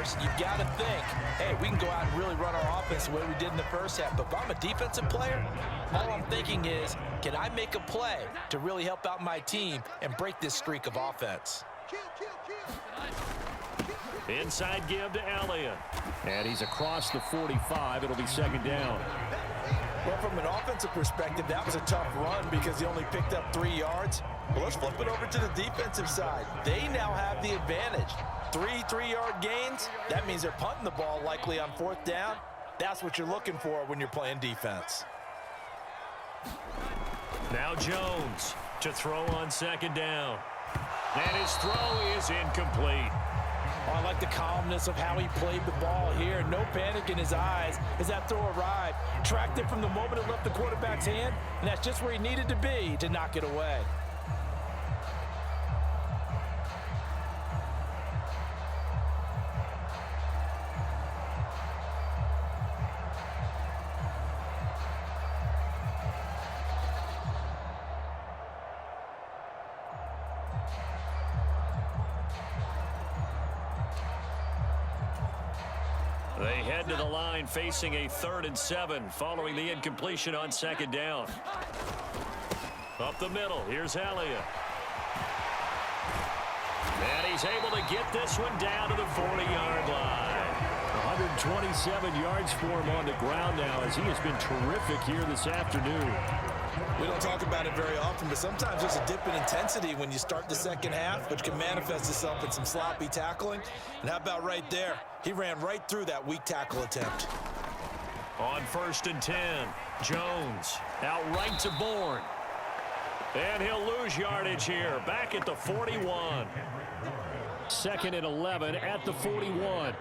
course, you've got to think, hey, we can go out and really run our offense the way we did in the first half. But if I'm a defensive player, all I'm thinking is, can I make a play to really help out my team and break this streak of offense? Inside give to Elliott. And he's across the 45. It'll be second down. Well, from an offensive perspective, that was a tough run because he only picked up 3 yards. Well, let's flip it over to the defensive side. They now have the advantage. 3-3-yard gains, that means they're punting the ball likely on 4th down. That's what you're looking for when you're playing defense. Now Jones to throw on second down. And his throw is incomplete. Oh, I like the calmness of how he played the ball here. No panic in his eyes as that throw arrived. Tracked it from the moment it left the quarterback's hand, and that's just where he needed to be to knock it away. They head to the line facing a 3rd and 7 following the incompletion on second down. Up the middle, here's Elliott. And he's able to get this one down to the 40-yard line. 127 yards for him on the ground now as he has been terrific here this afternoon. We don't talk about it very often, but sometimes there's a dip in intensity when you start the second half, which can manifest itself in some sloppy tackling. And how about right there? He ran right through that weak tackle attempt. On 1st and 10, Jones out right to Bourne. And he'll lose yardage here, back at the 41. 2nd and 11 at the 41.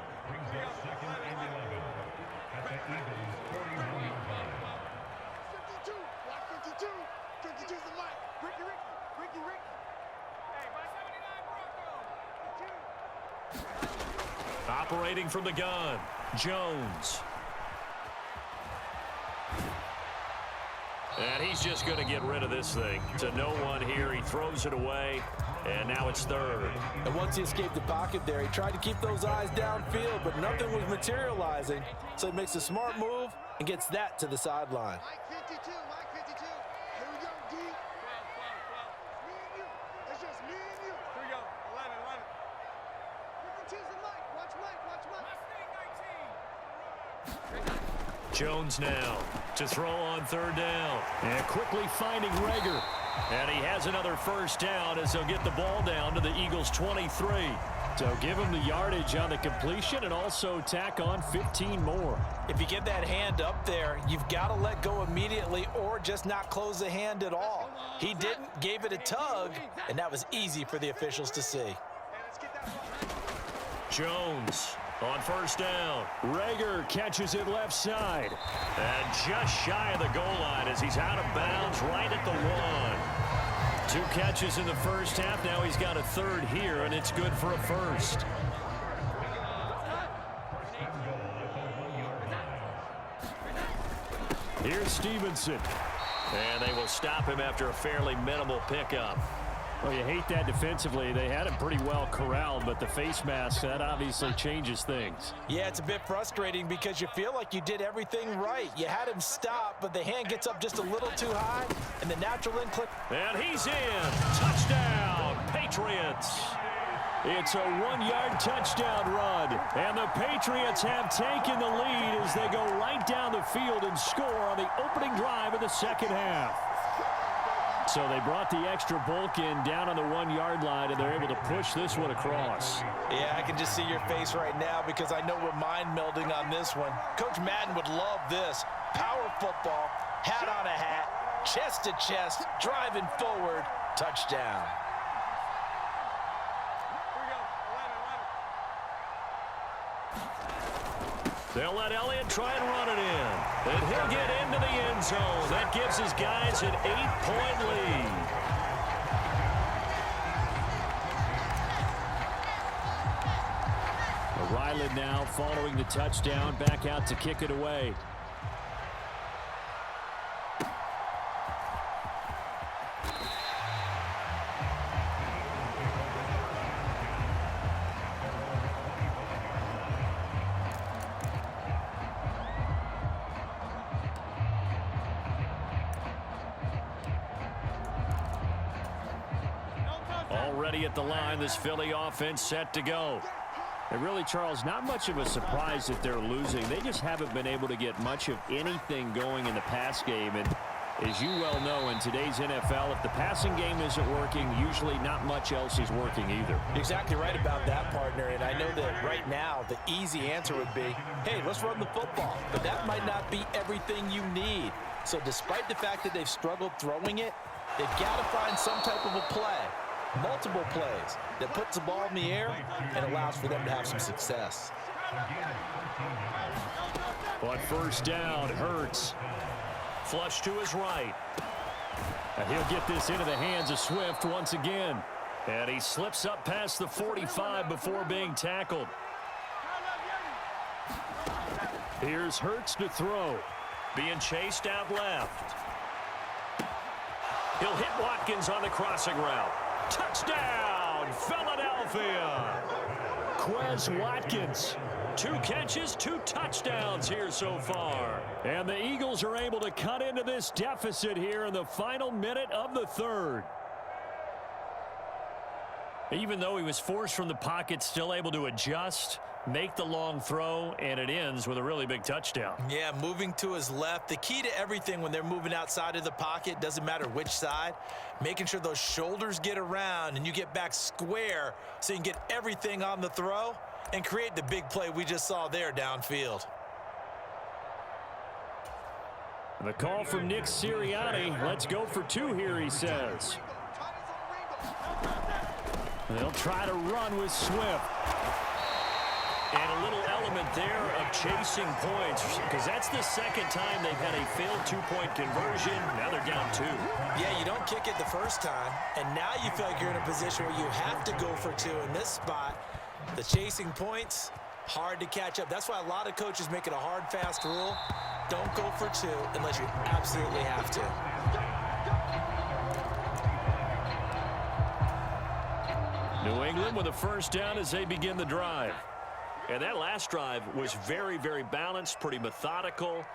Operating from the gun, Jones. And he's just going to get rid of this thing. To no one here, he throws it away, and now it's 3rd. And once he escaped the pocket there, he tried to keep those eyes downfield, but nothing was materializing. So he makes a smart move and gets that to the sideline. Mike 52, Mike 52. Here we go, D. 12. Me and you. It's just me and you. Here we go. 11. 52's the Mike. Watch Mike. Jones now to throw on 3rd down. And quickly finding Rager. And he has another 1st down as he'll get the ball down to the Eagles' 23. So give him the yardage on the completion and also tack on 15 more. If you get that hand up there, you've got to let go immediately or just not close the hand at all. He didn't, gave it a tug, and that was easy for the officials to see. Jones on 1st down. Rager catches it left side. And just shy of the goal line as he's out of bounds right at the 1. 2 catches in the first half. Now he's got a 3rd here, and it's good for a 1st. Here's Stevenson. And they will stop him after a fairly minimal pickup. Well, you hate that defensively. They had him pretty well corralled, but the face mask, that obviously changes things. Yeah, it's a bit frustrating because you feel like you did everything right. You had him stop, but the hand gets up just a little too high, and the natural in-clip. And he's in. Touchdown, Patriots. It's a 1-yard touchdown run, and the Patriots have taken the lead as they go right down the field and score on the opening drive of the second half. So they brought the extra bulk in down on the 1-yard line, and they're able to push this one across. Yeah, I can just see your face right now because I know we're mind melding on this one. Coach Madden would love this. Power football, hat on a hat, chest to chest, driving forward, touchdown. They'll let Elliott try and run it in. And he'll get into the end zone. That gives his guys an 8-point lead. Ryland now following the touchdown, back out to kick it away. already at the line. This Philly offense set to go. And really, Charles, not much of a surprise that they're losing. They just haven't been able to get much of anything going in the pass game. And as you well know, in today's NFL, if the passing game isn't working, usually not much else is working either. You're exactly right about that, partner. And I know that right now the easy answer would be, hey, let's run the football. But that might not be everything you need. So despite the fact that they've struggled throwing it, they've got to find some type of a play, multiple plays, that puts the ball in the air and allows for them to have some success. But first down, Hurts. Flush to his right. And he'll get this into the hands of Swift once again. And he slips up past the 45 before being tackled. Here's Hurts to throw. Being chased out left. He'll hit Watkins on the crossing route. Touchdown, Philadelphia! Quez Watkins. 2 catches, 2 touchdowns here so far. And the Eagles are able to cut into this deficit here in the final minute of the third. Even though he was forced from the pocket, still able to adjust, make the long throw, and it ends with a really big touchdown. Yeah, moving to his left. The key to everything when they're moving outside of the pocket, doesn't matter which side, making sure those shoulders get around and you get back square so you can get everything on the throw and create the big play we just saw there downfield. The call from Nick Sirianni. Let's go for 2 here, he says. They'll try to run with Swift. And a little element there of chasing points, because that's the second time they've had a failed 2-point conversion. Now they're down 2. Yeah, you don't kick it the first time, and now you feel like you're in a position where you have to go for 2 in this spot. The chasing points, hard to catch up. That's why a lot of coaches make it a hard, fast rule. Don't go for 2 unless you absolutely have to. New England with a first down as they begin the drive. And that last drive was very, very balanced, pretty methodical.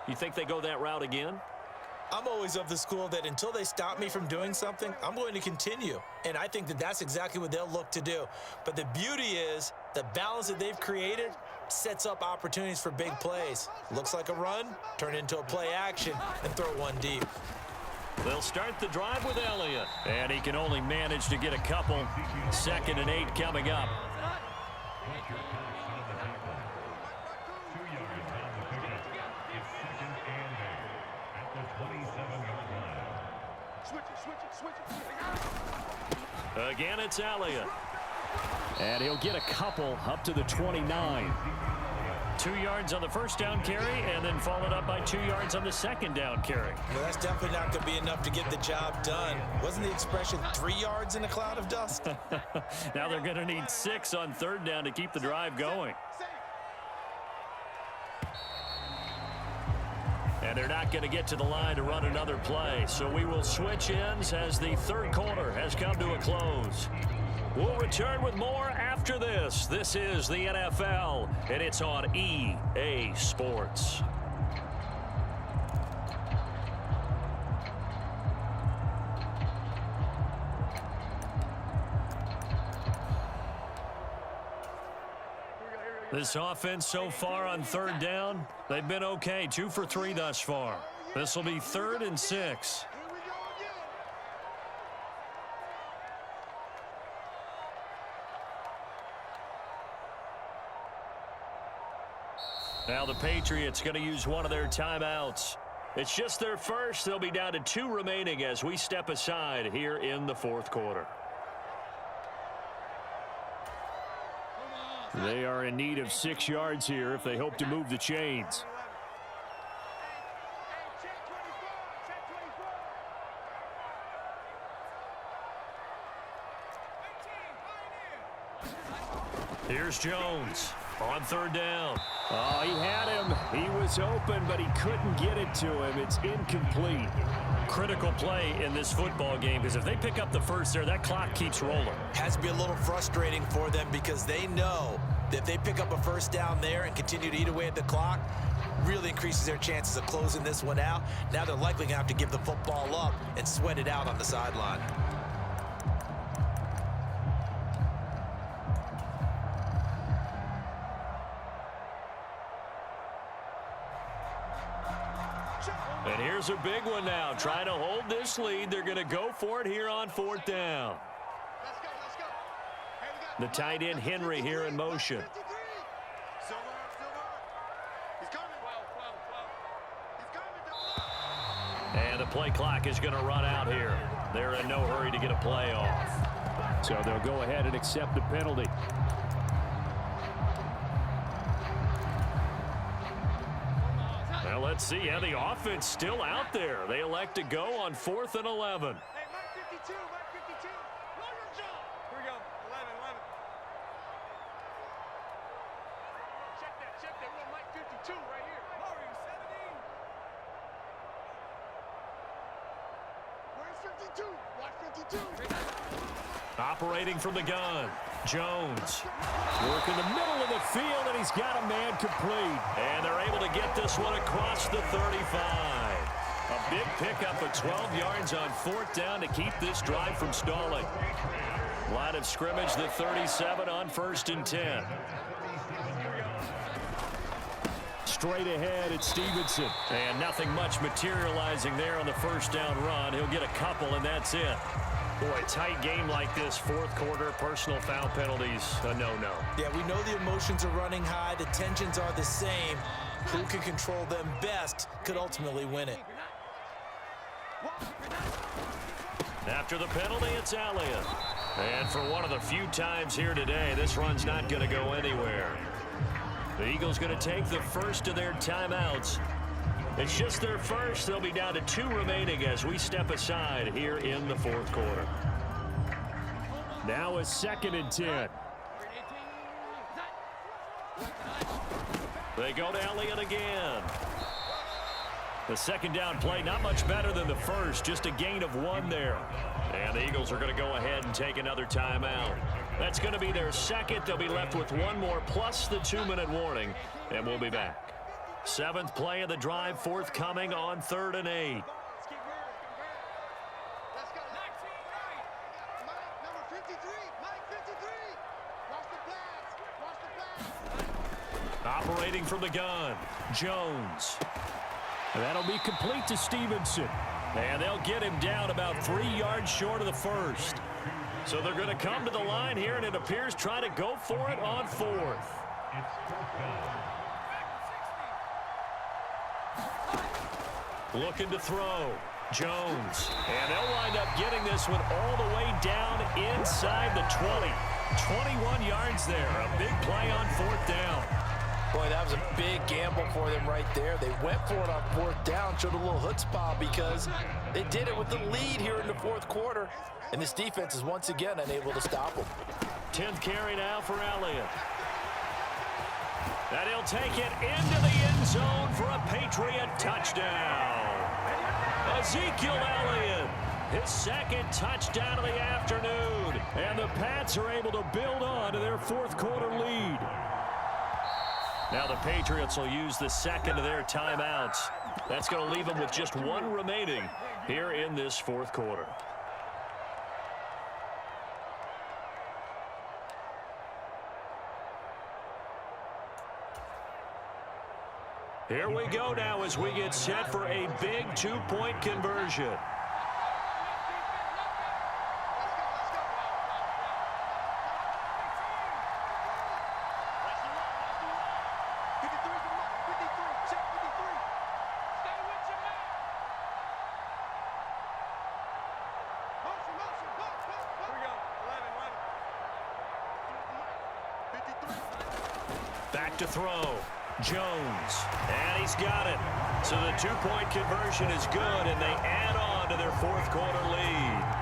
You think they go that route again? I'm always of the school that until they stop me from doing something, I'm going to continue. And I think that that's exactly what they'll look to do. But the beauty is the balance that they've created sets up opportunities for big plays. Looks like a run, turn it into a play action, and throw one deep. They'll start the drive with Elliott. And he can only manage to get a couple. 2nd and 8 coming up. Again, it's Elliott. And he'll get a couple up to the 29. 2 yards on the first down carry, and then followed up by 2 yards on the second down carry. Well, that's definitely not going to be enough to get the job done. Wasn't the expression 3 yards in a cloud of dust? Now they're going to need 6 on 3rd down to keep the drive going. And they're not going to get to the line to run another play. So we will switch ends as the 3rd quarter has come to a close. We'll return with more after this. This is the NFL, and it's on EA Sports. This offense so far on 3rd down, they've been okay. 2 for 3 thus far. This will be 3rd and 6. Now the Patriots going to use one of their timeouts. It's just their first. They'll be down to 2 remaining as we step aside here in the 4th quarter. They are in need of 6 yards here if they hope to move the chains. Here's Jones on 3rd down. Oh, he had him. He was open, but he couldn't get it to him. It's incomplete. Critical play in this football game, because if they pick up the first there, that clock keeps rolling. Has to be a little frustrating for them because they know that if they pick up a first down there and continue to eat away at the clock, really increases their chances of closing this one out. Now they're likely going to have to give the football up and sweat it out on the sideline. And here's a big one now. Trying to hold this lead. They're going to go for it here on 4th down. Let's go, let's go. Hey, we got The tight end Henry here in motion. 53. Silver, he's coming. 12. He's coming. And the play clock is going to run out here. They're in no hurry to get a play off. So they'll go ahead and accept the penalty. Well, let's see. Yeah, the offense still out there. They elect to go on 4th and 11. Hey, Mike 52, Mike 52. Longer jump. Here we go. 11. Check that. We got Mike 52 right here. Mario, 17. Where's 52? Watch 52. Operating from the gun, Jones. Work in the middle of the field, and he's got a man complete. And they're able to get this one across the 35. A big pickup of 12 yards on 4th down to keep this drive from stalling. Line of scrimmage, the 37 on 1st and 10. Straight ahead, it's Stevenson. And nothing much materializing there on the 1st down run. He'll get a couple, and that's it. Boy, tight game like this, 4th quarter, personal foul penalties, a no-no. Yeah, we know the emotions are running high. The tensions are the same. Who can control them best could ultimately win it. After the penalty, it's Elliott. And for one of the few times here today, this run's not going to go anywhere. The Eagles going to take the first of their timeouts. It's just their first. They'll be down to 2 remaining as we step aside here in the 4th quarter. Now a 2nd and 10. They go to Elliott again. The 2nd down play, not much better than the first, just a gain of 1 there. And the Eagles are going to go ahead and take another timeout. That's going to be their 2nd. They'll be left with 1 more plus the 2-minute warning, and we'll be back. 7th play of the drive, forthcoming on 3rd and 8. Let's go. Mike, number 53. Mike 53. Watch the pass. Operating from the gun, Jones. And that'll be complete to Stevenson. And they'll get him down about 3 yards short of the first. So they're going to come to the line here, and it appears try to go for it on 4th. Looking to throw, Jones. And they'll wind up getting this one all the way down inside the 20. 21 yards there. A big play on 4th down. Boy, that was a big gamble for them right there. They went for it on 4th down, showed a little chutzpah because they did it with the lead here in the 4th quarter. And this defense is once again unable to stop them. 10th carry now for Elliott. And he'll take it into the end zone for a Patriot touchdown. Ezekiel Elliott, his 2nd touchdown of the afternoon. And the Pats are able to build on to their 4th quarter lead. Now the Patriots will use the 2nd of their timeouts. That's going to leave them with just 1 remaining here in this 4th quarter. Here we go now as we get set for a big 2-point conversion. Back to throw. Jones. And he's got it. So the 2-point conversion is good, and they add on to their 4th quarter lead.